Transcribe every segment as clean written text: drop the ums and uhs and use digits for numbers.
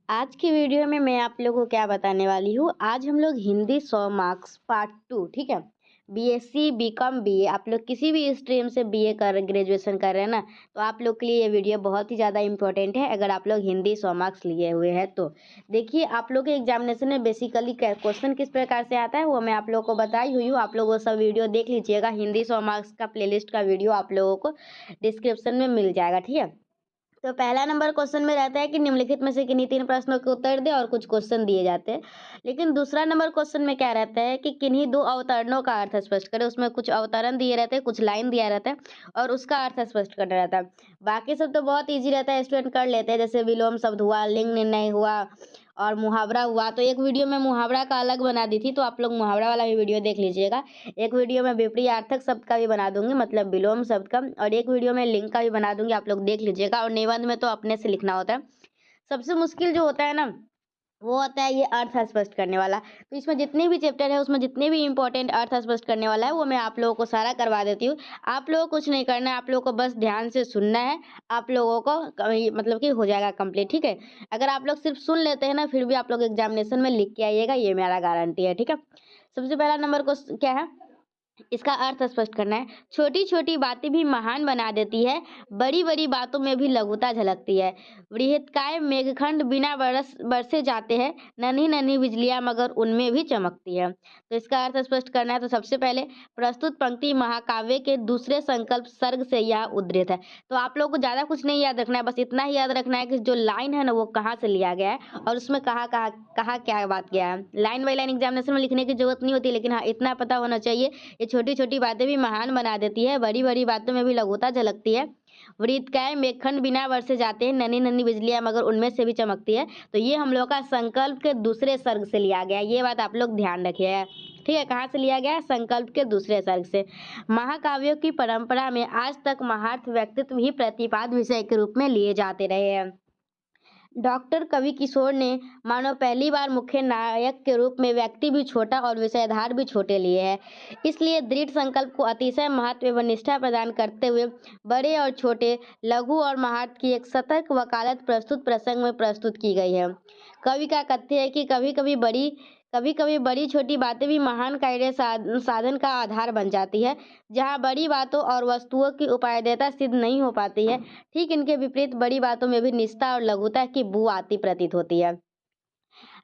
आज की वीडियो में मैं आप लोगों को क्या बताने वाली हूँ। आज हम लोग हिंदी 100 मार्क्स पार्ट 2, ठीक है। बीएससी बीकॉम बीए, आप लोग किसी भी स्ट्रीम से बीए कर ग्रेजुएशन कर रहे हैं ना, तो आप लोग के लिए ये वीडियो बहुत ही ज़्यादा इंपॉर्टेंट है। अगर आप लोग हिंदी 100 मार्क्स लिए हुए हैं तो देखिए, आप लोग के एग्जामिनेशन में बेसिकली क्वेश्चन किस प्रकार से आता है वो मैं आप लोग को बताई हुई हूँ। आप लोग वो सब वीडियो देख लीजिएगा। हिंदी 100 मार्क्स का प्लेलिस्ट का वीडियो आप लोगों को डिस्क्रिप्शन में मिल जाएगा, ठीक है। तो पहला नंबर क्वेश्चन में रहता है कि निम्नलिखित में से किन्हीं 3 प्रश्नों के उत्तर दें, और कुछ क्वेश्चन दिए जाते हैं। लेकिन दूसरा नंबर क्वेश्चन में क्या रहता है कि किन्हीं 2 अवतरणों का अर्थ स्पष्ट करें। उसमें कुछ अवतरण दिए रहते हैं, कुछ लाइन दिया रहता है और उसका अर्थ स्पष्ट करना रहता है। बाकी सब तो बहुत ईज़ी रहता है, स्टूडेंट कर लेते हैं। जैसे विलोम शब्द हुआ, लिंग निर्णय हुआ और मुहावरा हुआ। तो एक वीडियो में मुहावरा का अलग बना दी थी, तो आप लोग मुहावरा वाला भी वीडियो देख लीजिएगा। एक वीडियो में विपरीतार्थक शब्द का भी बना दूँगी, मतलब विलोम शब्द का, और एक वीडियो में लिंग का भी बना दूँगी, आप लोग देख लीजिएगा। और निबंध में तो अपने से लिखना होता है। सबसे मुश्किल जो होता है ना, वो होता है ये अर्थ स्पष्ट करने वाला। तो इसमें जितने भी चैप्टर है, उसमें जितने भी इम्पोर्टेंट अर्थ स्पष्ट करने वाला है, वो मैं आप लोगों को सारा करवा देती हूँ। आप लोगों को कुछ नहीं करना है, आप लोगों को बस ध्यान से सुनना है। आप लोगों को मतलब कि हो जाएगा कंप्लीट, ठीक है। अगर आप लोग सिर्फ सुन लेते हैं ना, फिर भी आप लोग एग्जामिनेशन में लिख के आइएगा, ये मेरा गारंटी है, ठीक है। सबसे पहला नंबर क्या है, इसका अर्थ स्पष्ट करना है। छोटी-छोटी बातें भी महान बना देती है, बड़ी-बड़ी बातों में भी लघुता झलकती है। बृहत्काय मेघखंड बिना बरसे जाते हैं, नन्ही-नन्ही बिजलियाँ मगर उनमें भी चमकती है। तो इसका अर्थ स्पष्ट करना है, तो सबसे पहले प्रस्तुत पंक्ति महाकाव्य के दूसरे संकल्प सर्ग से यह उद्धृत है। तो आप लोगों को ज़्यादा कुछ नहीं याद रखना है, बस इतना ही याद रखना है कि जो लाइन है ना, वो कहाँ से लिया गया है और उसमें कहाँ क्या बात किया है। लाइन बाय लाइन एग्जामिनेशन में लिखने की ज़रूरत नहीं होती, लेकिन हाँ, इतना पता होना चाहिए। ये छोटी-छोटी बातें भी महान बना देती है, बड़ी-बड़ी बातों में भी लघुता झलकती है। वृत्तकाय मेघखंड बिना बरसे जाते हैं, नन्ही-नन्ही बिजलियाँ मगर उनमें से भी चमकती है। तो ये हम लोग का संकल्प के दूसरे सर्ग से लिया गया है, ये बात आप लोग ध्यान रखिएगा। ठीक है, कहाँ से लिया गया है? संकल्प के दूसरे सर्ग से। महाकाव्यों की परंपरा में आज तक महार्थ व्यक्तित्व ही प्रतिपाद्य विषय के रूप में लिए जाते रहे हैं। डॉक्टर कवि किशोर ने मानो पहली बार मुख्य नायक के रूप में व्यक्ति भी छोटा और विषयधार भी छोटे लिए हैं। इसलिए दृढ़ संकल्प को अतिशय महत्व एवं निष्ठा प्रदान करते हुए बड़े और छोटे, लघु और महार्थ की एक सतर्क वकालत प्रस्तुत प्रसंग में प्रस्तुत की गई है। कवि का कथ्य है कि कभी-कभी बड़ी छोटी बातें भी महान कार्य साधन का आधार बन जाती है। जहाँ बड़ी बातों और वस्तुओं की उपादेयता सिद्ध नहीं हो पाती है, ठीक इनके विपरीत बड़ी बातों में भी निष्ठा और लघुता की बू आती प्रतीत होती है।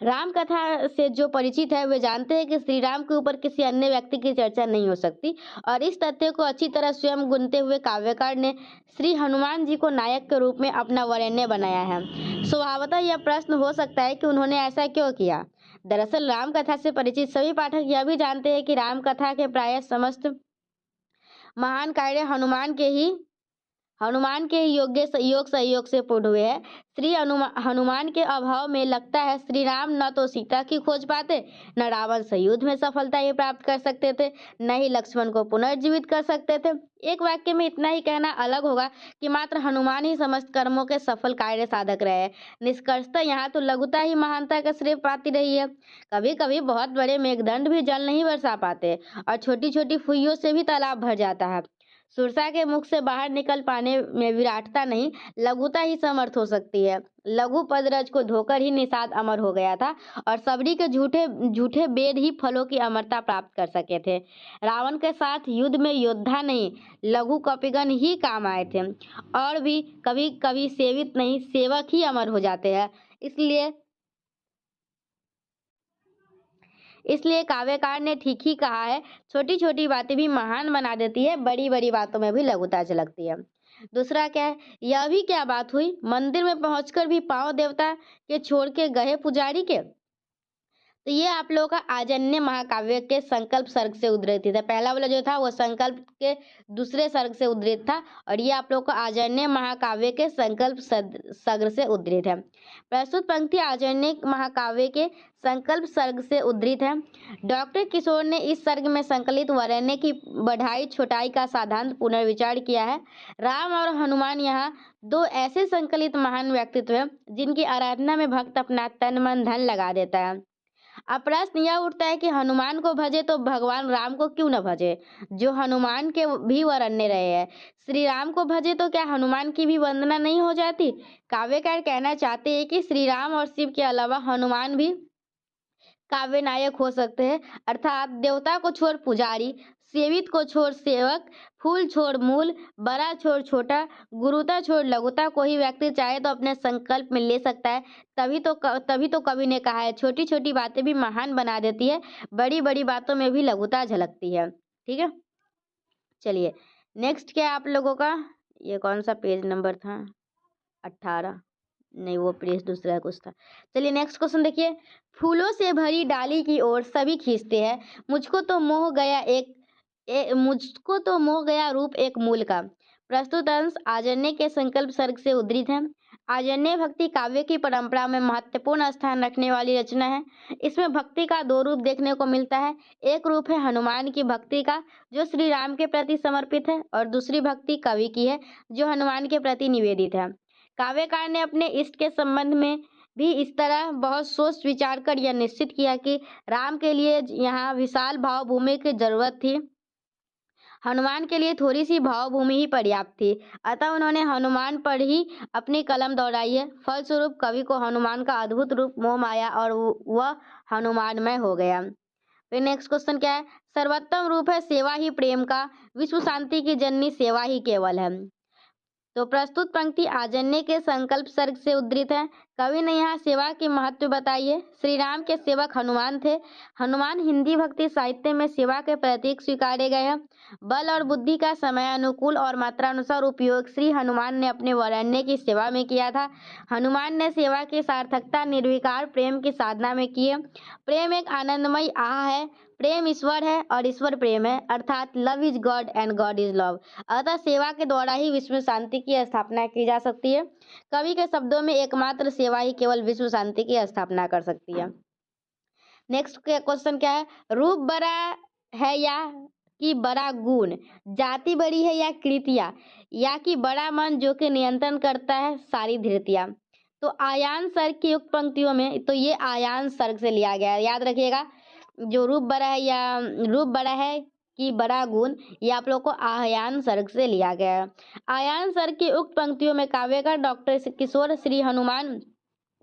राम कथा से जो परिचित है वे जानते हैं कि श्री राम के ऊपर किसी अन्य व्यक्ति की चर्चा नहीं हो सकती, और इस तथ्य को अच्छी तरह स्वयं गुनते हुए काव्यकार ने श्री हनुमान जी को नायक के रूप में अपना वरेण्य बनाया है। स्वभावतः यह प्रश्न हो सकता है कि उन्होंने ऐसा क्यों किया। दरअसल राम कथा से परिचित सभी पाठक यह भी जानते हैं कि राम कथा के प्राय समस्त महान कार्य हनुमान के योग सहयोग से पूर्ण हुए हैं। श्री हनुमान के अभाव में लगता है श्री राम न तो सीता की खोज पाते, न रावण से युद्ध में सफलता ही प्राप्त कर सकते थे, न ही लक्ष्मण को पुनर्जीवित कर सकते थे। एक वाक्य में इतना ही कहना अलग होगा कि मात्र हनुमान ही समस्त कर्मों के सफल कार्य साधक रहे हैं। निष्कर्षतः यहाँ तो लघुता ही महानता का श्रेय पाती रही है। कभी कभी बहुत बड़े मेघदंड भी जल नहीं बरसा पाते, और छोटी छोटी फुइयों से भी तालाब भर जाता है। सुरसा के मुख से बाहर निकल पाने में विराटता नहीं, लघुता ही समर्थ हो सकती है। लघु पदरज को धोकर ही निषाद अमर हो गया था, और सबरी के झूठे झूठे वेद ही फलों की अमरता प्राप्त कर सके थे। रावण के साथ युद्ध में योद्धा नहीं, लघु कपिगण ही काम आए थे। और भी कभी कभी सेवित नहीं, सेवक ही अमर हो जाते हैं। इसलिए इसलिए काव्यकार ने ठीक ही कहा है, छोटी छोटी बातें भी महान बना देती है, बड़ी बड़ी बातों में भी लघुता झलकती है। दूसरा क्या है, यह भी क्या बात हुई, मंदिर में पहुंचकर भी पांव देवता के छोड़ के गए पुजारी के। तो ये आप लोगों का आजन्य महाकाव्य के संकल्प सर्ग से उद्धृत था। पहला वाला जो था वो संकल्प के दूसरे सर्ग से उद्धृत था, और ये आप लोगों का आजन्य महाकाव्य के संकल्प सर्ग से उद्धृत है। प्रस्तुत पंक्ति आजन्य महाकाव्य के संकल्प सर्ग से उद्धृत है। डॉक्टर किशोर ने इस सर्ग में संकलित वरेण्य की बढ़ाई छोटाई का साधारण पुनर्विचार किया है। राम और हनुमान यहाँ दो ऐसे संकलित महान व्यक्तित्व हैं जिनकी आराधना में भक्त अपना तन मन धन लगा देता है। अब प्रश्न यह उठता है कि हनुमान को भजे तो भगवान राम को क्यों न भजे, जो हनुमान के भी वरण्य रहे हैं। श्री राम को भजे तो क्या हनुमान की भी वंदना नहीं हो जाती? काव्यकार कहना चाहते हैं कि श्री राम और शिव के अलावा हनुमान भी काव्य नायक हो सकते हैं, अर्थात देवता को छोड़ पुजारी, सेवित को छोड़ सेवक, फूल छोड़ मूल, बड़ा छोड़ छोटा, गुरुता छोड़ लघुता, कोई व्यक्ति चाहे तो अपने संकल्प में ले सकता है। तभी तो कवि ने कहा है, छोटी छोटी बातें भी महान बना देती है, बड़ी बड़ी बातों में भी लघुता झलकती है। ठीक है, चलिए नेक्स्ट क्या है आप लोगों का, ये कौन सा पेज नंबर था, 18, नहीं वो पेज दूसरा कुछ था। चलिए नेक्स्ट क्वेश्चन देखिए, फूलों से भरी डाली की ओर सभी खींचते हैं, मुझको तो मोह गया रूप एक मूल का। प्रस्तुत अंश आजन्य के संकल्प सर्ग से उद्धृत है। आजन्य भक्ति काव्य की परंपरा में महत्वपूर्ण स्थान रखने वाली रचना है। इसमें भक्ति का दो रूप देखने को मिलता है। एक रूप है हनुमान की भक्ति का, जो श्री राम के प्रति समर्पित है, और दूसरी भक्ति कवि की है, जो हनुमान के प्रति निवेदित है। काव्यकार ने अपने इष्ट के संबंध में भी इस तरह बहुत सोच विचार कर यह निश्चित किया कि राम के लिए यहाँ विशाल भाव भूमि की जरूरत थी, हनुमान के लिए थोड़ी सी भाव भूमि ही पर्याप्त थी। अतः उन्होंने हनुमान पर ही अपनी कलम दौड़ाई है। फलस्वरूप कवि को हनुमान का अद्भुत रूप मोह माया और वह हनुमानमय हो गया। फिर नेक्स्ट क्वेश्चन क्या है, सर्वोत्तम रूप है सेवा ही प्रेम का, विश्व शांति की जननी सेवा ही केवल है। तो प्रस्तुत पंक्ति आजन्य के संकल्प सर्ग से उद्धृत है। कवि ने यहाँ सेवा की महत्व बताई है। श्री राम के सेवक हनुमान थे। हनुमान हिंदी भक्ति साहित्य में सेवा के प्रतीक स्वीकारे गए हैं। बल और बुद्धि का समय अनुकूल और मात्रानुसार उपयोग श्री हनुमान ने अपने वरण्य की सेवा में किया था। हनुमान ने सेवा की सार्थकता निर्विकार प्रेम की साधना में की है। प्रेम एक आनंदमय आह है, प्रेम ईश्वर है और ईश्वर प्रेम है, अर्थात love is God and God is love. अतः सेवा के द्वारा ही विश्व में शांति की स्थापना की जा सकती है। कवि के शब्दों में एकमात्र सेवा ही केवल विश्व शांति की स्थापना कर सकती है। नेक्स्ट क्वेश्चन क्या है, रूप बड़ा है या कि बड़ा गुण, जाति बड़ी है या कृतियां, या कि बड़ा मन जो कि नियंत्रण करता है सारी धृतियां। तो आयान सर्ग की उक्त पंक्तियों में, तो ये आयान सर्ग से लिया गया है, याद रखिएगा। जो रूप बड़ा है कि बड़ा गुण, ये आप लोग को आयान सर्ग से लिया गया है। आयान सर्ग की उक्त पंक्तियों में काव्यकार डॉक्टर किशोर श्री हनुमान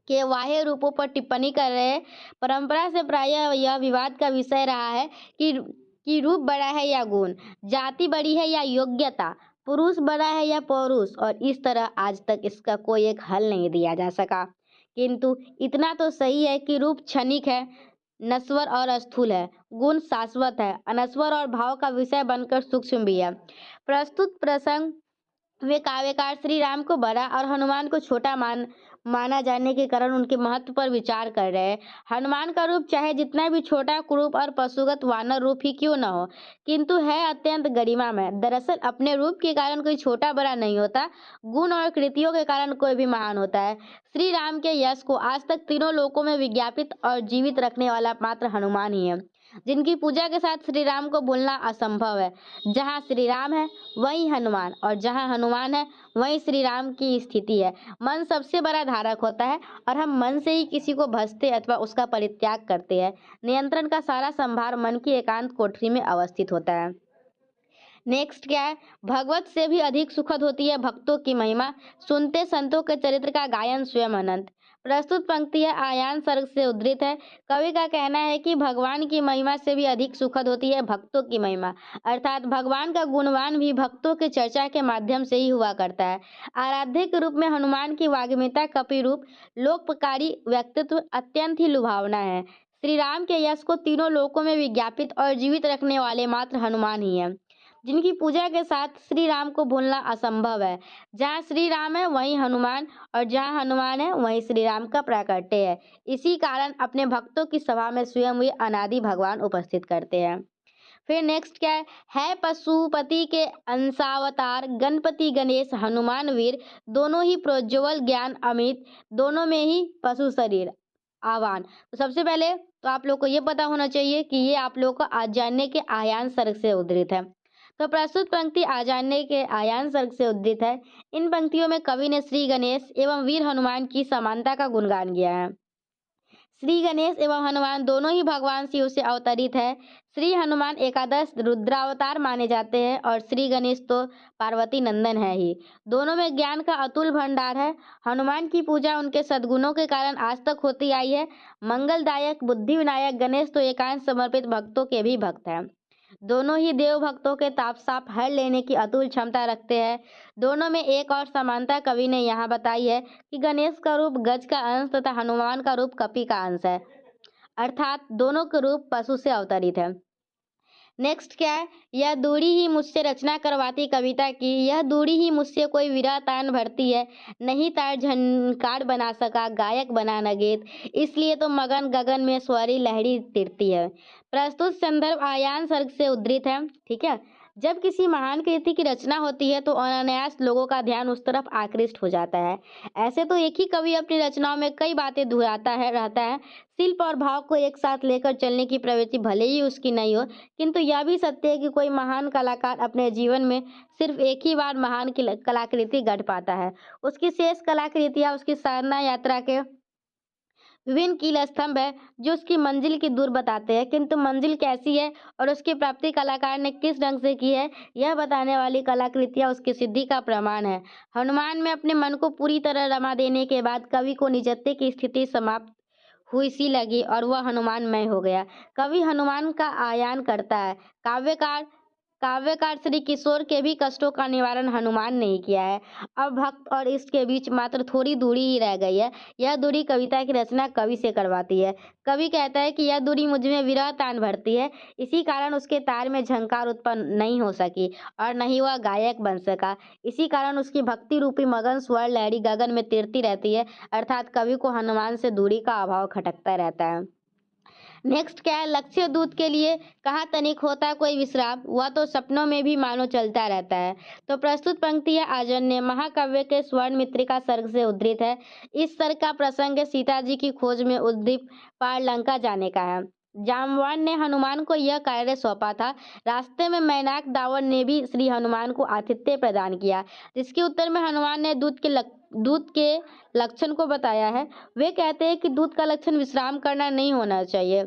के बाह्य रूपों पर टिप्पणी कर रहे हैं। परंपरा से प्रायः यह विवाद का विषय रहा है कि रूप बड़ा है या गुण, जाति बड़ी है या योग्यता, पुरुष बड़ा है या पौरुष, और इस तरह आज तक इसका कोई एक हल नहीं दिया जा सका। किंतु इतना तो सही है कि रूप क्षणिक है, नश्वर और स्थूल है, गुण शाश्वत है, अनश्वर और भाव का विषय बनकर सूक्ष्म भी है। प्रस्तुत प्रसंग वे काव्यकार श्री राम को बड़ा और हनुमान को छोटा माना जाने के कारण उनके महत्व पर विचार कर रहे हैं। हनुमान का रूप चाहे जितना भी छोटा कुरूप और पशुगत वानर रूप ही क्यों न हो, किंतु है अत्यंत गरिमामय। दरअसल अपने रूप के कारण कोई छोटा बड़ा नहीं होता, गुण और कृतियों के कारण कोई भी महान होता है। श्री राम के यश को आज तक तीनों लोकों में विज्ञापित और जीवित रखने वाला मात्र हनुमान ही है, जिनकी पूजा के साथ श्री राम को भूलना असंभव है। जहाँ श्री राम है वहीं हनुमान, और जहाँ हनुमान है वहीं श्री राम की स्थिति है। मन सबसे बड़ा धारक होता है और हम मन से ही किसी को भजते अथवा उसका परित्याग करते हैं। नियंत्रण का सारा संभार मन की एकांत कोठरी में अवस्थित होता है। नेक्स्ट क्या है, भगवत से भी अधिक सुखद होती है भक्तों की महिमा, सुनते संतों के चरित्र का गायन स्वयं अनंत। प्रस्तुत पंक्ति है आयान सर्ग से उद्धृत है। कवि का कहना है कि भगवान की महिमा से भी अधिक सुखद होती है भक्तों की महिमा, अर्थात भगवान का गुणवान भी भक्तों की चर्चा के माध्यम से ही हुआ करता है। आराध्य के रूप में हनुमान की वाग्मिता, कपि रूप, लोकपकारी व्यक्तित्व अत्यंत ही लुभावना है। श्री राम के यश को तीनों लोकों में विज्ञापित और जीवित रखने वाले मात्र हनुमान ही हैं, जिनकी पूजा के साथ श्री राम को भूलना असंभव है। जहाँ श्री राम है वहीं हनुमान, और जहाँ हनुमान है वहीं श्री राम का प्राकट्य है। इसी कारण अपने भक्तों की सभा में स्वयं वे अनादि भगवान उपस्थित करते हैं। फिर नेक्स्ट क्या है पशुपति के अंशावतार, गणपति गणेश हनुमान वीर, दोनों ही प्रोज्वल ज्ञान अमित, दोनों में ही पशु शरीर आह्वान। तो सबसे पहले तो आप लोग को ये पता होना चाहिए कि ये आप लोग को आजान्य के आयान सर्ग से उद्धृत है। तो प्रस्तुत पंक्ति आजान्य के आयान सर्ग से उद्धृत है। इन पंक्तियों में कवि ने श्री गणेश एवं वीर हनुमान की समानता का गुणगान किया है। श्री गणेश एवं हनुमान दोनों ही भगवान शिव से अवतरित है। श्री हनुमान एकादश रुद्रावतार माने जाते हैं और श्री गणेश तो पार्वती नंदन है ही। दोनों में ज्ञान का अतुल भंडार है। हनुमान की पूजा उनके सद्गुणों के कारण आज तक होती आई है। मंगलदायक, बुद्धि विनायक गणेश तो एकांत समर्पित भक्तों के भी भक्त हैं। दोनों ही देव भक्तों के ताप साप हर लेने की अतुल क्षमता रखते हैं। दोनों में एक और समानता कवि ने यहाँ बताई है कि गणेश का रूप गज का अंश तथा हनुमान का रूप कपि का अंश है, अर्थात दोनों के रूप पशु से अवतरित है। नेक्स्ट क्या है, यह दूरी ही मुझसे रचना करवाती कविता की, यह दूरी ही मुझसे कोई विरह तान भरती है, नहीं तार झनकार बना सका गायक बना न गीत, इसलिए तो मगन गगन में स्वरी लहरी तिरती है। प्रस्तुत संदर्भ आयान सर्ग से उद्धृत है। ठीक है, जब किसी महान कृति की रचना होती है तो अनायास लोगों का ध्यान उस तरफ आकृष्ट हो जाता है। ऐसे तो एक ही कवि अपनी रचनाओं में कई बातें दोहराता है रहता है। शिल्प और भाव को एक साथ लेकर चलने की प्रवृत्ति भले ही उसकी नहीं हो, किंतु यह भी सत्य है कि कोई महान कलाकार अपने जीवन में सिर्फ एक ही बार महान कलाकृति गढ़ पाता है। उसकी शेष कलाकृतियां उसकी साधना यात्रा के विभिन्न कील स्तंभ है जो उसकी मंजिल की दूर बताते हैं, किंतु मंजिल कैसी है और उसकी प्राप्ति कलाकार ने किस ढंग से की है, यह बताने वाली कलाकृतियां उसकी सिद्धि का प्रमाण है। हनुमान में अपने मन को पूरी तरह रमा देने के बाद कवि को निजत्ते की स्थिति समाप्त हुई सी लगी और वह हनुमानमय हो गया। कवि हनुमान का आयान करता है। काव्यकार श्री किशोर के भी कष्टों का निवारण हनुमान ने ही किया है। अब भक्त और इष्ट के बीच मात्र थोड़ी दूरी ही रह गई है। यह दूरी कविता की रचना कवि से करवाती है। कवि कहता है कि यह दूरी मुझ में विरह तान भरती है, इसी कारण उसके तार में झंकार उत्पन्न नहीं हो सकी और न ही वह गायक बन सका। इसी कारण उसकी भक्ति रूपी मगन स्वर लहरी गगन में तिरती रहती है, अर्थात कवि को हनुमान से दूरी का अभाव खटकता रहता है। नेक्स्ट क्या है, लक्ष्य दूत के लिए कहाँ तनिक होता कोई विश्राम, वह तो सपनों में भी मानो चलता रहता है। तो प्रस्तुत पंक्ति है आजन्य महाकाव्य के स्वर्ण मित्रिका सर्ग से उद्धृत है। इस सर्ग का प्रसंग है सीता जी की खोज में उद्दीप पार लंका जाने का है। जामवान ने हनुमान को यह कार्य सौंपा था। रास्ते में मैनाक दावन ने भी श्री हनुमान को आतिथ्य प्रदान किया, जिसके उत्तर में हनुमान ने दूत के लक्षण को बताया है। वे कहते हैं कि दूत का लक्षण विश्राम करना नहीं होना चाहिए,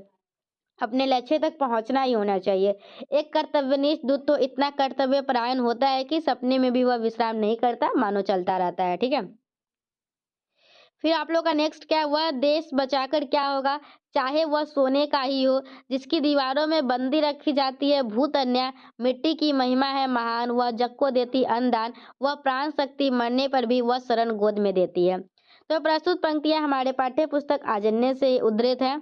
अपने लक्ष्य तक पहुंचना ही होना चाहिए। एक कर्तव्यनिष्ठ दूत तो इतना कर्तव्य परायण होता है कि सपने में भी वह विश्राम नहीं करता, मानो चलता रहता है। ठीक है, फिर आप लोग का नेक्स्ट क्या है, वह देश बचाकर क्या होगा, चाहे वह सोने का ही हो, जिसकी दीवारों में बंदी रखी जाती है भूत अन्या, मिट्टी की महिमा है महान, वह जग को देती अन्नदान, वह प्राण शक्ति मरने पर भी वह शरण गोद में देती है। तो प्रस्तुत पंक्तियां हमारे पाठ्य पुस्तक आजन्य से उद्धृत है।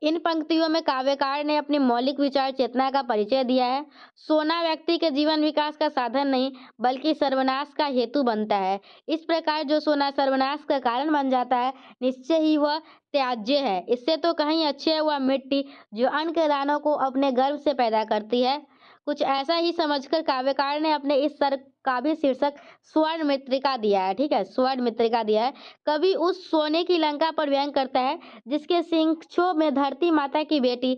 इन पंक्तियों में काव्यकार ने अपनी मौलिक विचार चेतना का परिचय दिया है। सोना व्यक्ति के जीवन विकास का साधन नहीं बल्कि सर्वनाश का हेतु बनता है। इस प्रकार जो सोना सर्वनाश का कारण बन जाता है, निश्चय ही वह त्याज्य है। इससे तो कहीं अच्छी है वह मिट्टी जो अन्न के दानों को अपने गर्भ से पैदा करती है। कुछ ऐसा ही समझकर काव्यकार ने अपने इस सर्ग का भी शीर्षक स्वर्ण मृत्तिका दिया है। ठीक है, स्वर्ण मृत्तिका दिया है। कवि उस सोने की लंका पर व्यंग करता है जिसके सिंचों में धरती माता की बेटी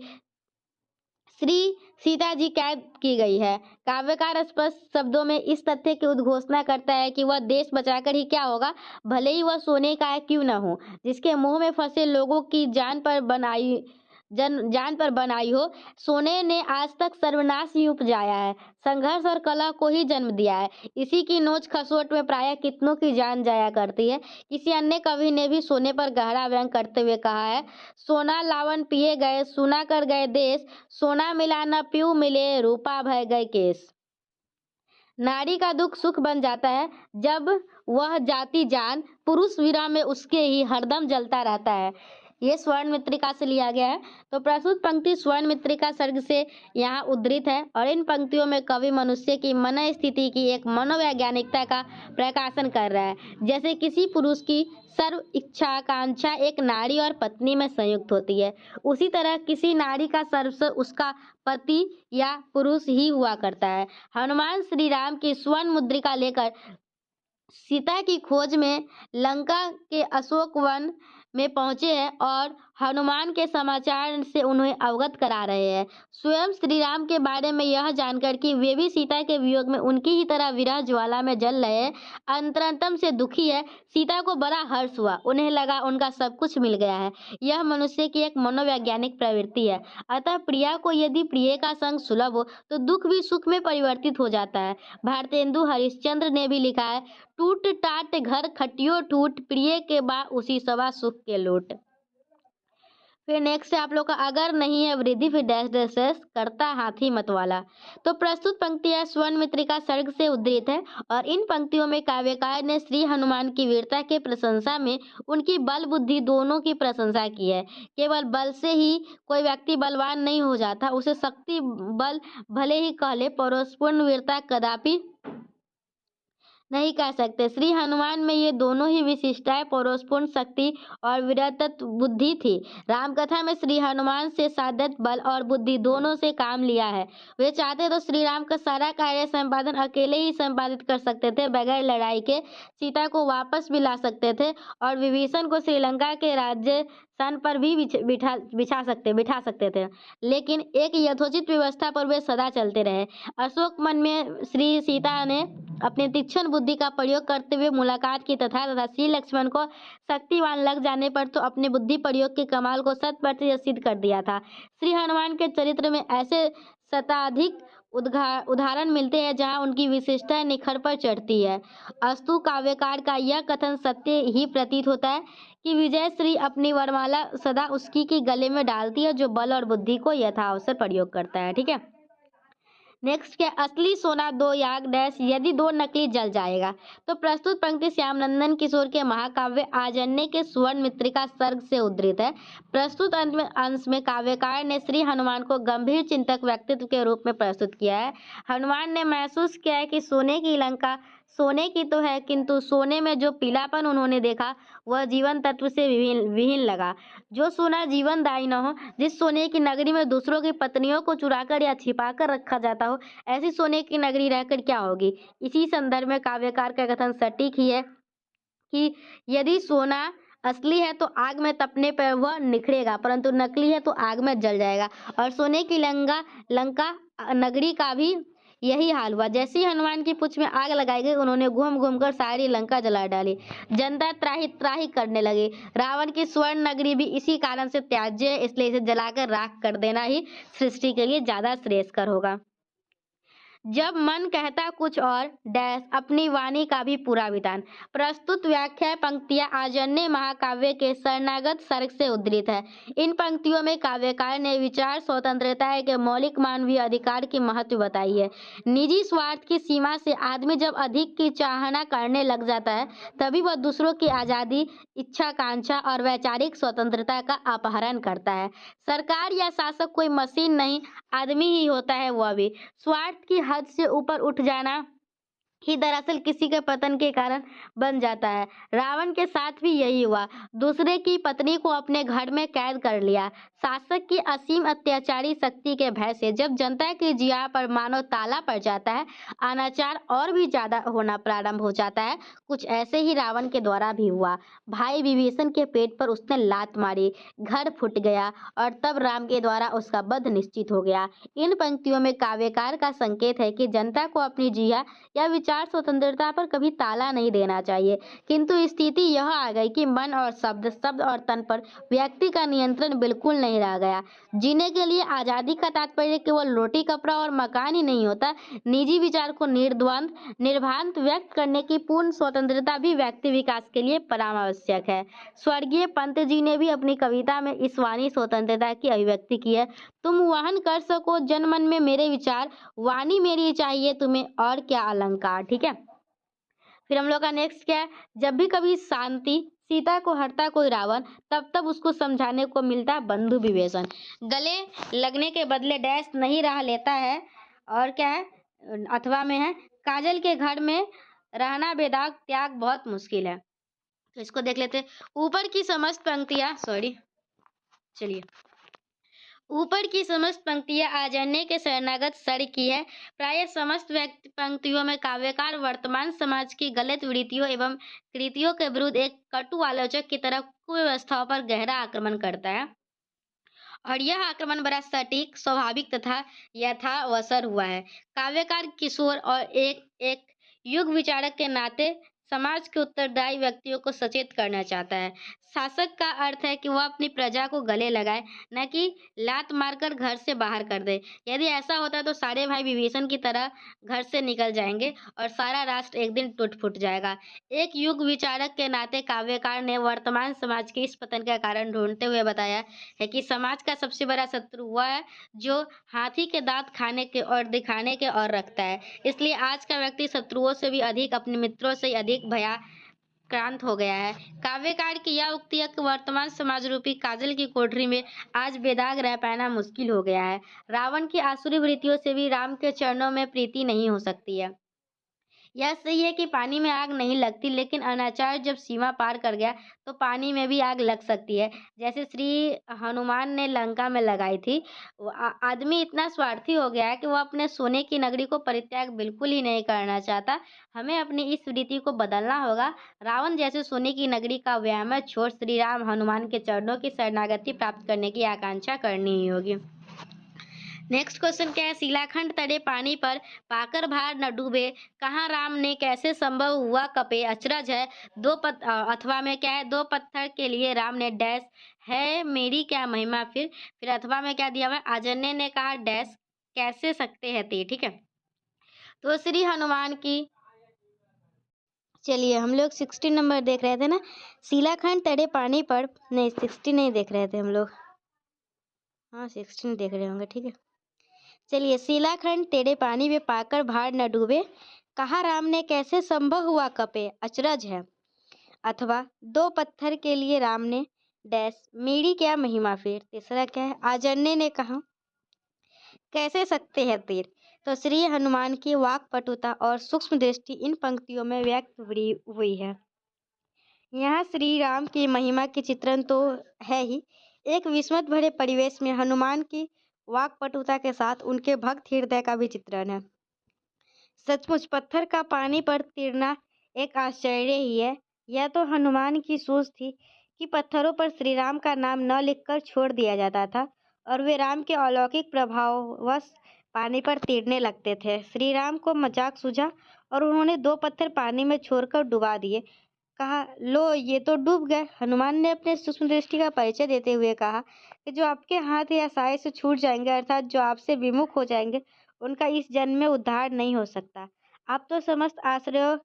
श्री सीता जी कैद की गई है। काव्यकार स्पष्ट शब्दों में इस तथ्य की उद्घोषणा करता है कि वह देश बचाकर ही क्या होगा, भले ही वह सोने का क्यों न हो, जिसके मुंह में फंसे लोगों की जान पर बनाई हो। सोने ने आज तक सर्वनाश ही उपजाया है, संघर्ष और कलह को ही जन्म दिया है। इसी की नोच खसोट में प्रायः कितनों की जान जाया करती है। किसी अन्य कवि ने भी सोने पर गहरा व्यंग करते हुए कहा है, सोना लावन पिए गए सुना कर गए देश, सोना मिला न पीऊ मिले रूपा भय गए केस। नारी का दुख सुख बन जाता है जब वह जाति जान, पुरुष विरह में उसके ही हरदम जलता रहता है। ये स्वर्ण मृत्तिका से लिया गया है। तो प्रस्तुत पंक्ति स्वर्ण मृत्तिका सर्ग से यहाँ उद्धृत है और इन पंक्तियों में कवि मनुष्य की मन स्थिति की एक मनोवैज्ञानिकता का प्रकाशन कर रहा है। जैसे किसी पुरुष की सर्व इच्छा आकांक्षा एक नारी और पत्नी में संयुक्त होती है, उसी तरह किसी नारी का सर्वस्व उसका पति या पुरुष ही हुआ करता है। हनुमान श्री राम की स्वर्ण मुद्रिका लेकर सीता की खोज में लंका के अशोक वन में पहुंचे हैं और हनुमान के समाचार से उन्हें अवगत करा रहे हैं। स्वयं श्री राम के बारे में यह जानकर कि वे भी सीता के वियोग में उनकी ही तरह विरह ज्वाला में जल रहे हैं, अंतरतम से दुखी है। सीता को बड़ा हर्ष हुआ, उन्हें लगा उनका सब कुछ मिल गया है। यह मनुष्य की एक मनोवैज्ञानिक प्रवृत्ति है। अतः प्रिया को यदि प्रिय का संग सुलभ हो तो दुख भी सुख में परिवर्तित हो जाता है। भारतेंदु हरिश्चंद्र ने भी लिखा है, टूट टाट घर खटियो टूट, प्रिय के बा उसी सवा सुख के लोट। फिर नेक्स्ट है आप लोग का, अगर नहीं है वृद्धि फिर डैश डैश डैश, करता हाथी मतवाला। तो प्रस्तुत पंक्तियां स्वर्ण मित्रिका सर्ग से उद्धृत है और इन पंक्तियों में काव्यकार ने श्री हनुमान की वीरता के प्रशंसा में उनकी बल बुद्धि दोनों की प्रशंसा की है। केवल बल से ही कोई व्यक्ति बलवान नहीं हो जाता, उसे शक्ति बल भले ही कह ले, परोसपूर्ण वीरता कदापि नहीं कह सकते। श्री हनुमान में ये दोनों ही विशिष्टताएं पौरुषपूर्ण शक्ति और वीरत्व बुद्धि थी। रामकथा में श्री हनुमान से साध्यत बल और बुद्धि दोनों से काम लिया है। वे चाहते तो श्री राम का सारा कार्य संपादन अकेले ही संपादित कर सकते थे, बगैर लड़ाई के सीता को वापस भी ला सकते थे और विभीषण को श्रीलंका के राज्य सन पर भी बिठा सकते थे, लेकिन एक यथोचित व्यवस्था पर वे सदा चलते रहे। अशोक वन में श्री सीता ने अपने तीक्ष्ण बुद्धि का प्रयोग करते हुए मुलाकात की तथा श्री लक्ष्मण को शक्तिवान लग जाने पर तो अपने बुद्धि प्रयोग के कमाल को 100% सिद्ध कर दिया था। श्री हनुमान के चरित्र में ऐसे शताधिक उदाहरण मिलते हैं जहां उनकी विशेषता निखर पर चढ़ती है। अस्तु काव्यकार का यह कथन सत्य ही प्रतीत होता है कि विजय श्री अपनी वरमाला सदा उसकी की गले में डालती है जो बल और बुद्धि को यथाअवसर प्रयोग करता है। ठीक है, नेक्स्ट क्या, असली सोना दो याग डैश, यदि दो नकली जल जाएगा। तो प्रस्तुत पंक्ति श्यामनंदन किशोर के महाकाव्य आजन्य के स्वर्ण मित्रिका सर्ग से उद्धृत है। प्रस्तुत अंश में काव्यकार ने श्री हनुमान को गंभीर चिंतक व्यक्तित्व के रूप में प्रस्तुत किया है। हनुमान ने महसूस किया है कि सोने की लंका सोने की तो है, किंतु सोने में जो पीलापन उन्होंने देखा वह जीवन तत्व से विहीन लगा। जो सोना जीवनदायी न हो, जिस सोने की नगरी में दूसरों की पत्नियों को चुराकर या छिपाकर रखा जाता हो, ऐसी सोने की नगरी रहकर क्या होगी। इसी संदर्भ में काव्यकार का कथन सटीक ही है कि यदि सोना असली है तो आग में तपने पर वह निखरेगा, परंतु नकली है तो आग में जल जाएगा। और सोने की लंका नगरी का भी यही हाल हुआ। जैसे ही हनुमान की पूंछ में आग लगाई गई, उन्होंने घूम घूम कर सारी लंका जला डाली। जनता त्राही त्राही करने लगी। रावण की स्वर्ण नगरी भी इसी कारण से त्याज्य है, इसलिए इसे जलाकर राख कर देना ही सृष्टि के लिए ज्यादा श्रेयस्कर होगा। जब मन कहता कुछ और डैश, अपनी वाणी का भी पूरा विधान। प्रस्तुत व्याख्या पंक्तियां आजन्य महाकाव्य के शरणागत सर्ग से उद्धृत है। इन पंक्तियों में काव्यकार ने विचार स्वतंत्रता के मौलिक मानवीय अधिकार की महत्व बताई है। निजी स्वार्थ की सीमा से आदमी जब अधिक की चाहना करने लग जाता है, तभी वह दूसरों की आजादी, इच्छाकांक्षा और वैचारिक स्वतंत्रता का अपहरण करता है। सरकार या शासक कोई मशीन नहीं, आदमी ही होता है, वह भी। स्वार्थ की हद से ऊपर उठ जाना ही दरअसल किसी के पतन के कारण बन जाता है। रावण के साथ भी यही हुआ। दूसरे की पत्नी को अपने घर में कैद कर लिया। शासक की असीम अत्याचारी शक्ति के भय से जब जनता की जिया पर मानो ताला पड़ जाता है, अनाचार और भी ज्यादा होना प्रारंभ हो जाता है। कुछ ऐसे ही रावण के द्वारा भी हुआ। भाई विभीषण के पेट पर उसने लात मारी, घर फूट गया और तब राम के द्वारा उसका वध निश्चित हो गया। इन पंक्तियों में काव्यकार का संकेत है कि जनता को अपनी जिया या विचार स्वतंत्रता पर कभी ताला नहीं देना चाहिए, किंतु स्थिति यह आ गई कि मन और शब्द और तन पर व्यक्ति का नियंत्रण बिल्कुल नहीं रह गया। जीने के लिए आजादी का तात्पर्य केवल रोटी कपड़ा और मकान ही नहीं होता, निजी विचार को निर्भ्रांत व्यक्त करने की पूर्ण स्वतंत्रता भी व्यक्ति विकास के लिए परम आवश्यक है। स्वर्गीय पंत जी ने भी अपनी कविता में इस वाणी स्वतंत्रता की अभिव्यक्ति की है। तुम वहन कर सको जन मन में मेरे विचार, वाणी मेरी चाहिए तुम्हें और क्या अलंकार। ठीक है, फिर हम लोग का नेक्स्ट क्या है, जब भी कभी शांति सीता को हरता कोई रावण, तब तब उसको समझाने को मिलता है बंधु विभीषण। गले लगने के बदले डैश नहीं रह लेता है, और क्या है, अथवा में है, काजल के घर में रहना बेदाग त्याग बहुत मुश्किल है। तो इसको देख लेते हैं। ऊपर की समस्त पंक्तियां चलिए, ऊपर की समस्त पंक्तियाँ आजन्य के शरणागत सर की है। प्रायः समस्त व्यक्ति पंक्तियों में काव्यकार वर्तमान समाज की गलत वृत्तियों एवं कृतियों के विरुद्ध एक कटु आलोचक की तरह कुव्यवस्थाओं पर गहरा आक्रमण करता है और यह आक्रमण बड़ा सटीक, स्वाभाविक तथा यथावसर हुआ है। काव्यकार किशोर और एक एक युग विचारक के नाते समाज के उत्तरदायी व्यक्तियों को सचेत करना चाहता है। शासक का अर्थ है कि वह अपनी प्रजा को गले लगाए, न कि लात मारकर घर से बाहर कर दे। यदि ऐसा होता तो सारे भाई विभीषण की तरह घर से निकल जाएंगे और सारा राष्ट्र एक दिन टूट-फूट जाएगा। एक युग विचारक के नाते काव्यकार ने वर्तमान समाज के इस पतन का कारण ढूंढते हुए बताया है कि समाज का सबसे बड़ा शत्रु वह है जो हाथी के दांत खाने के और दिखाने के और रखता है। इसलिए आज का व्यक्ति शत्रुओं से भी अधिक, अपने मित्रों से अधिक भयाक्रांत हो गया है। काव्यकार की यह उक्ति है कि वर्तमान समाज रूपी काजल की कोठरी में आज बेदाग रह पाना मुश्किल हो गया है। रावण की आसुरी वृत्तियों से भी राम के चरणों में प्रीति नहीं हो सकती है। यह सही है कि पानी में आग नहीं लगती, लेकिन अनाचार जब सीमा पार कर गया तो पानी में भी आग लग सकती है, जैसे श्री हनुमान ने लंका में लगाई थी। आदमी इतना स्वार्थी हो गया है कि वो अपने सोने की नगरी को परित्याग बिल्कुल ही नहीं करना चाहता। हमें अपनी इस रीति को बदलना होगा। रावण जैसे सोने की नगरी का व्यामोह छोड़ श्री राम हनुमान के चरणों की शरणागति प्राप्त करने की आकांक्षा करनी ही होगी। नेक्स्ट क्वेश्चन क्या है? शिलाखंड तले पानी पर पाकर भार न डूबे, कहाँ राम ने कैसे संभव हुआ कपे, अचरज है। अथवा में क्या है? दो पत्थर के लिए राम ने डैश है मेरी क्या महिमा। फिर अथवा में क्या दिया हुआ है? आजन्य ने कहा डैश कैसे सकते हैं तीर। ठीक है, तो श्री हनुमान की, चलिए हम लोग 60 नंबर देख रहे थे ना। शिलाखंड तड़े पानी पर, नहीं 60 नहीं देख रहे थे हम लोग, हाँ 16 देख रहे होंगे। ठीक है, चलिए। शिलाखंड तेरे पानी में पाकर भार न डूबे, कहा राम ने कैसे संभव हुआ कपे, अचरज है। अथवा दो पत्थर के लिए राम ने डैश मेरी क्या महिमा। फिर तीसरा क्या है? आजन्य ने कहा कैसे सकते हैं तीर। तो श्री हनुमान की वाक्पटुता और सूक्ष्म दृष्टि इन पंक्तियों में व्यक्त हुई है। यहाँ श्री राम की महिमा की चित्रण तो है ही, एक विस्मत भरे परिवेश में हनुमान की वाक्पटुता के साथ उनके भक्त हृदय का भी चित्रण है। सचमुच पत्थर का पानी पर तीरना एक आश्चर्य ही है। यह तो हनुमान की सोच थी कि पत्थरों पर श्री राम का नाम न लिखकर छोड़ दिया जाता था और वे राम के अलौकिक प्रभाववश पानी पर तीरने लगते थे। श्री राम को मजाक सूझा और उन्होंने दो पत्थर पानी में छोड़कर डुबा दिए। कहा लो ये तो डूब गए। हनुमान ने अपने सूक्ष्म दृष्टि का परिचय देते हुए कहा कि जो आपके हाथ या साय से छूट जाएंगे, अर्थात जो आपसे विमुख हो जाएंगे, उनका इस जन्म में उद्धार नहीं हो सकता। आप तो समस्त आश्रयों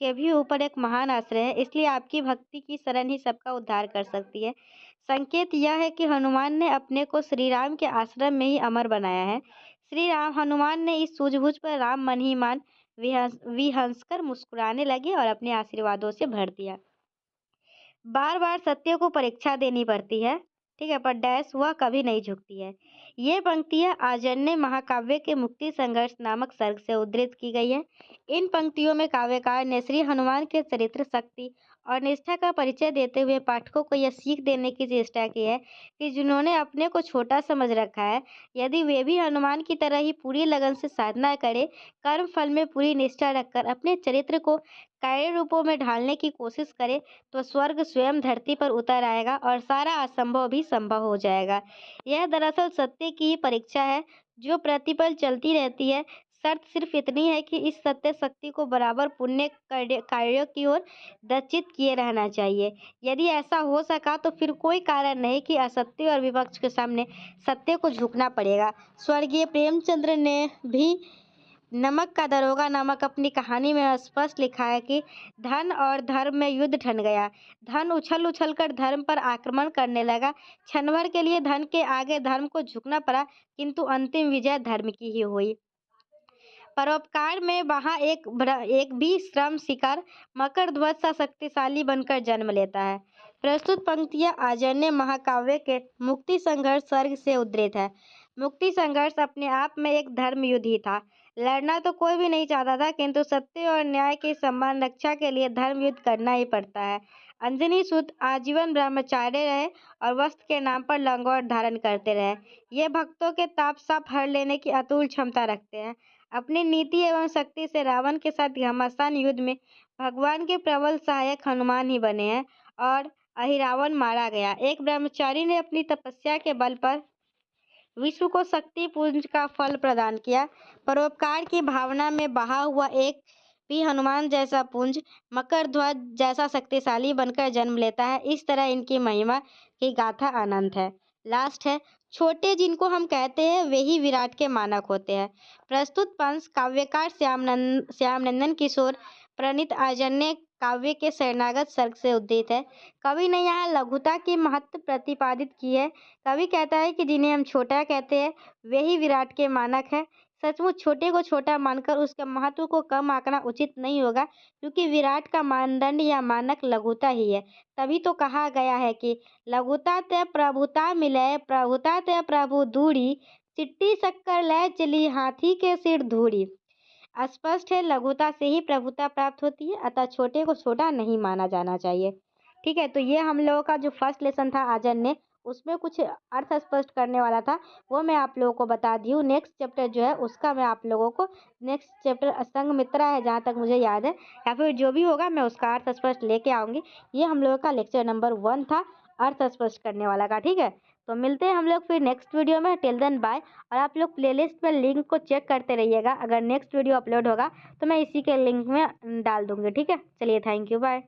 के भी ऊपर एक महान आश्रय है, इसलिए आपकी भक्ति की शरण ही सबका उद्धार कर सकती है। संकेत यह है कि हनुमान ने अपने को श्री राम के आश्रम में ही अमर बनाया है। श्री राम हनुमान ने इस सूझबूझ पर राम मन ही मान विहंसकर मुस्कुराने लगे और अपने आशीर्वादों से भर दिया। बार बार सत्य को परीक्षा देनी पड़ती है, ठीक है, पर डैश वह कभी नहीं झुकती है। ये पंक्तियां आजन्य महाकाव्य के मुक्ति संघर्ष नामक सर्ग से उद्धृत की गई है। इन पंक्तियों में काव्यकार ने श्री हनुमान के चरित्र, शक्ति और निष्ठा का परिचय देते हुए पाठकों को यह सीख देने की चेष्टा की है कि जिन्होंने अपने को छोटा समझ रखा है, यदि वे भी हनुमान की तरह ही पूरी लगन से साधना करें, कर्म फल में पूरी निष्ठा रखकर अपने चरित्र को कार्य रूपों में ढालने की कोशिश करें, तो स्वर्ग स्वयं धरती पर उतर आएगा और सारा असंभव भी संभव हो जाएगा। यह दरअसल सत्य की ही परीक्षा है जो प्रतिपल चलती रहती है। शर्त सिर्फ इतनी है कि इस सत्य शक्ति को बराबर पुण्य कार्यों की ओर दक्षित किए रहना चाहिए। यदि ऐसा हो सका तो फिर कोई कारण नहीं कि असत्य और विपक्ष के सामने सत्य को झुकना पड़ेगा। स्वर्गीय प्रेमचंद्र ने भी नमक का दरोगा नामक अपनी कहानी में स्पष्ट लिखा है कि धन और धर्म में युद्ध ठन गया। धन उछल उछल कर धर्म पर आक्रमण करने लगा। क्षण भर के लिए धन के आगे धर्म को झुकना पड़ा, किंतु अंतिम विजय धर्म की ही हुई। परोपकार में वहाँ एक भी श्रम शिकार मकर ध्वज सा शक्तिशाली बनकर जन्म लेता है। प्रस्तुत पंक्तियां आजन्य महाकाव्य के मुक्ति संघर्ष सर्ग से उद्धृत है। मुक्ति संघर्ष अपने आप में एक धर्म युद्ध ही था। लड़ना तो कोई भी नहीं चाहता था, किंतु सत्य और न्याय की सम्मान रक्षा के लिए धर्म युद्ध करना ही पड़ता है। अंजनी सूत आजीवन ब्रह्मचार्य रहे और वस्त्र के नाम पर लंगोट धारण करते रहे। ये भक्तों के ताप साप हर लेने की अतुल क्षमता रखते हैं। अपनी नीति एवं शक्ति से रावण के साथ घमासान युद्ध में भगवान के प्रबल सहायक हनुमान ही बने हैं और अहिरावण मारा गया। एक ब्रह्मचारी ने अपनी तपस्या के बल पर विश्व को शक्ति पुंज का फल प्रदान किया। परोपकार की भावना में बहा हुआ एक भी हनुमान जैसा पुंज मकर ध्वज जैसा शक्तिशाली बनकर जन्म लेता है। इस तरह इनकी महिमा की गाथा अनंत है। लास्ट है, छोटे जिनको हम कहते हैं वे ही विराट के मानक होते हैं। प्रस्तुत पंक्ति काव्यकार श्यामनंदन किशोर प्रणीत आजन्य काव्य के शरणागत सर्ग से उद्धृत है। कवि ने यहाँ लघुता की महत्व प्रतिपादित की है। कवि कहता है कि जिन्हें हम छोटा कहते हैं वे ही विराट के मानक हैं। सचमुच छोटे को छोटा मानकर उसके महत्व को कम आंकना उचित नहीं होगा, क्योंकि विराट का मानदंड या मानक लघुता ही है। तभी तो कहा गया है कि लघुता ते प्रभुता मिले, प्रभुता ते प्रभु दूरी, चिट्टी शक्कर ले चली हाथी के सिर धूड़ी। स्पष्ट है, लघुता से ही प्रभुता प्राप्त होती है, अतः छोटे को छोटा नहीं माना जाना चाहिए। ठीक है, तो ये हम लोगों का जो फर्स्ट लेसन था आजन्य, उसमें कुछ अर्थ स्पष्ट करने वाला था, वो मैं आप लोगों को बता दी हूँ। नेक्स्ट चैप्टर जो है उसका मैं आप लोगों को नेक्स्ट चैप्टर संघमित्रा है जहाँ तक मुझे याद है, या फिर जो भी होगा मैं उसका अर्थ स्पष्ट लेके आऊँगी। ये हम लोगों का लेक्चर नंबर 1 था, अर्थ स्पष्ट करने वाला का। ठीक है, तो मिलते हैं हम लोग फिर नेक्स्ट वीडियो में। Till then bye. और आप लोग प्लेलिस्ट में लिंक को चेक करते रहिएगा, अगर नेक्स्ट वीडियो अपलोड होगा तो मैं इसी के लिंक में डाल दूँगी। ठीक है, चलिए, थैंक यू, बाय।